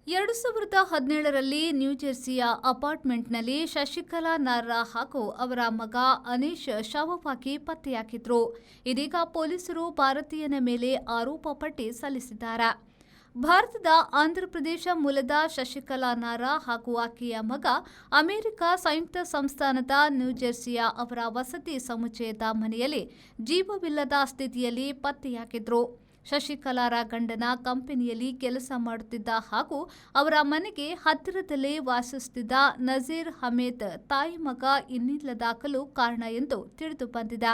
2017ರಲ್ಲಿ ನ್ಯೂಜೆರ್ಸಿಯ ಅಪಾರ್ಟ್ಮೆಂಟ್ನಲ್ಲಿ ಶಶಿಕಲಾ ನಾರ್ರಾ ಹಾಗೂ ಅವರ ಮಗ ಅನೀಶ್ ಶವವಾಗಿ ಪತ್ತೆಯಾಗಿದ್ರು. ಇದೀಗ ಪೊಲೀಸರು ಭಾರತೀಯನ ಮೇಲೆ ಆರೋಪ ಪಟ್ಟಿ ಸಲ್ಲಿಸಿದ್ದಾರೆ. ಭಾರತದ ಆಂಧ್ರಪ್ರದೇಶ ಮೂಲದ ಶಶಿಕಲಾ ನಾರ್ರಾ ಹಾಗೂ ಆಕೆಯ ಮಗ ಅಮೆರಿಕ ಸಂಯುಕ್ತ ಸಂಸ್ಥಾನದ ನ್ಯೂಜೆರ್ಸಿಯ ಅವರ ವಸತಿ ಸಮುಚ್ಚಯದ ಮನೆಯಲ್ಲಿ ಜೀವವಿಲ್ಲದ ಸ್ಥಿತಿಯಲ್ಲಿ ಪತ್ತೆಯಾಗಿದ್ರು. ಶಶಿಕಲಾರ ಗಂಡನ ಕಂಪನಿಯಲ್ಲಿ ಕೆಲಸ ಮಾಡುತ್ತಿದ್ದ ಹಾಗೂ ಅವರ ಮನೆಗೆ ಹತ್ತಿರದಲ್ಲೇ ವಾಸಿಸುತ್ತಿದ್ದ ನಜೀರ್ ಅಹ್ಮದ್ ತಾಯಿ ಮಗ ಇನ್ನಿಲ್ಲದಾಗಲು ಕಾರಣ ಎಂದು ತಿಳಿದು ಬಂದಿದೆ.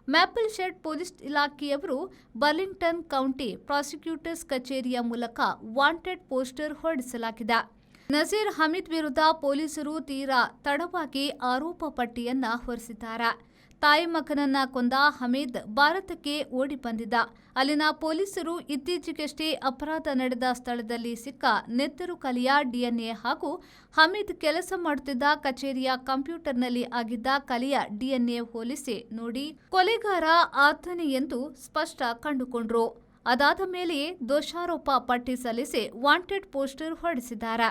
ಮ್ಯಾಪಲ್ ಶೆಡ್ ಪೊಲೀಸ್ ಇಲಾಖೆಯವರು ಬರ್ಲಿಂಗ್ಟನ್ ಕೌಂಟಿ ಪ್ರಾಸಿಕ್ಯೂಟರ್ಸ್ ಕಚೇರಿಯ ಮೂಲಕ ವಾಂಟೆಡ್ ಪೋಸ್ಟರ್ ಹೊರಡಿಸಲಾಗಿದೆ. ನಜೀರ್ ಅಹ್ಮದ್ ವಿರುದ್ಧ ಪೊಲೀಸರು ತೀರಾ ತಡವಾಗಿ ಆರೋಪ ಪಟ್ಟಿಯನ್ನ ಹೊರಿಸಿದ್ದಾರೆ. ತಾಯಿ ಮಗನನ್ನ ಕೊಂದ ಅಹ್ಮದ್ ಭಾರತಕ್ಕೆ ಓಡಿ ಬಂದಿದ್ದ. ಅಲ್ಲಿನ ಪೊಲೀಸರು ಇತ್ತೀಚೆಗಷ್ಟೇ ಅಪರಾಧ ನಡೆದ ಸ್ಥಳದಲ್ಲಿ ಸಿಕ್ಕ ನೆತ್ತರು ಕಲೆಯ ಡಿಎನ್ಎ ಹಾಗೂ ಅಹ್ಮದ್ ಕೆಲಸ ಮಾಡುತ್ತಿದ್ದ ಕಚೇರಿಯ ಕಂಪ್ಯೂಟರ್ನಲ್ಲಿ ಆಗಿದ್ದ ಕಲೆಯ ಡಿಎನ್ಎ ಹೋಲಿಸಿ ನೋಡಿ ಕೊಲೆಗಾರ ಆತನೇ ಎಂದು ಸ್ಪಷ್ಟ ಕಂಡುಕೊಂಡ್ರು. ಅದಾದ ಮೇಲೆಯೇ ದೋಷಾರೋಪ ಪಟ್ಟಿ ಸಲ್ಲಿಸಿ ವಾಂಟೆಡ್ ಪೋಸ್ಟರ್ ಹೊರಡಿಸಿದ್ದಾರೆ.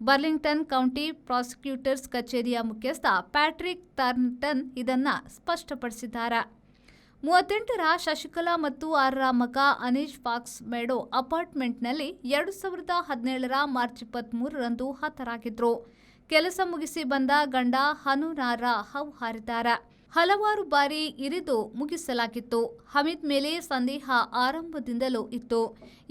ಬರ್ಲಿಂಗ್ಟನ್ ಕೌಂಟಿ ಪ್ರಾಸಿಕ್ಯೂಟರ್ಸ್ ಕಚೇರಿಯ ಮುಖ್ಯಸ್ಥ ಪ್ಯಾಟ್ರಿಕ್ ಥಾರ್ನ್ಟನ್ ಇದನ್ನ ಸ್ಪಷ್ಟಪಡಿಸಿದ್ದಾರೆ. 38ರ ಶಶಿಕಲಾ ಮತ್ತು 6ರ ಮಗ ಅನೀಶ್ ಫಾಕ್ಸ್ ಮೆಡೋ ಅಪಾರ್ಟ್ಮೆಂಟ್ನಲ್ಲಿ 2017ರ ಮಾರ್ಚ್ 23ರಂದು ಹತರಾಗಿದ್ರು. ಕೆಲಸ ಮುಗಿಸಿ ಬಂದ ಗಂಡ ಹನು ನಾರ್ರಾ ಹೌ ಹಾರಿದ್ದಾರೆ. ಹಲವಾರು ಬಾರಿ ಇರಿದು ಮುಗಿಸಲಾಗಿತ್ತು. ಅಹ್ಮದ್ ಮೇಲೆ ಸಂದೇಹ ಆರಂಭದಿಂದಲೂ ಇತ್ತು.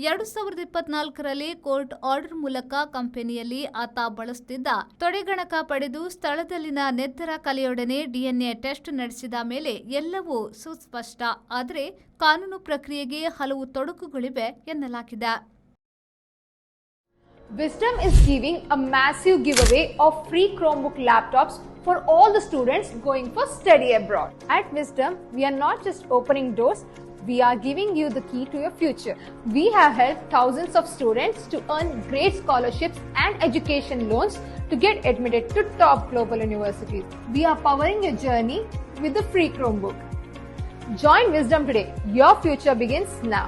2024ರಲ್ಲಿ ಕೋರ್ಟ್ ಆರ್ಡರ್ ಮೂಲಕ ಕಂಪನಿಯಲ್ಲಿ ಆತ ಬಳಸುತ್ತಿದ್ದ ತೊಡೆಗಣಕ ಪಡೆದು ಸ್ಥಳದಲ್ಲಿನ ನೆತ್ತರ ಕಲೆಯೊಡನೆ ಡಿಎನ್ಎ ಟೆಸ್ಟ್ ನಡೆಸಿದ ಮೇಲೆ ಎಲ್ಲವೂ ಸುಸ್ಪಷ್ಟ. ಆದರೆ ಕಾನೂನು ಪ್ರಕ್ರಿಯೆಗೆ ಹಲವು ತೊಡಕುಗಳಿವೆ ಎನ್ನಲಾಗಿದೆ. Wisdom is giving a massive giveaway of free Chromebook laptops for all the students going for study abroad. At Wisdom, we are not just opening doors, we are giving you the key to your future. We have helped thousands of students to earn great scholarships and education loans to get admitted to top global universities. We are powering your journey with the free Chromebook. Join Wisdom today. Your future begins now.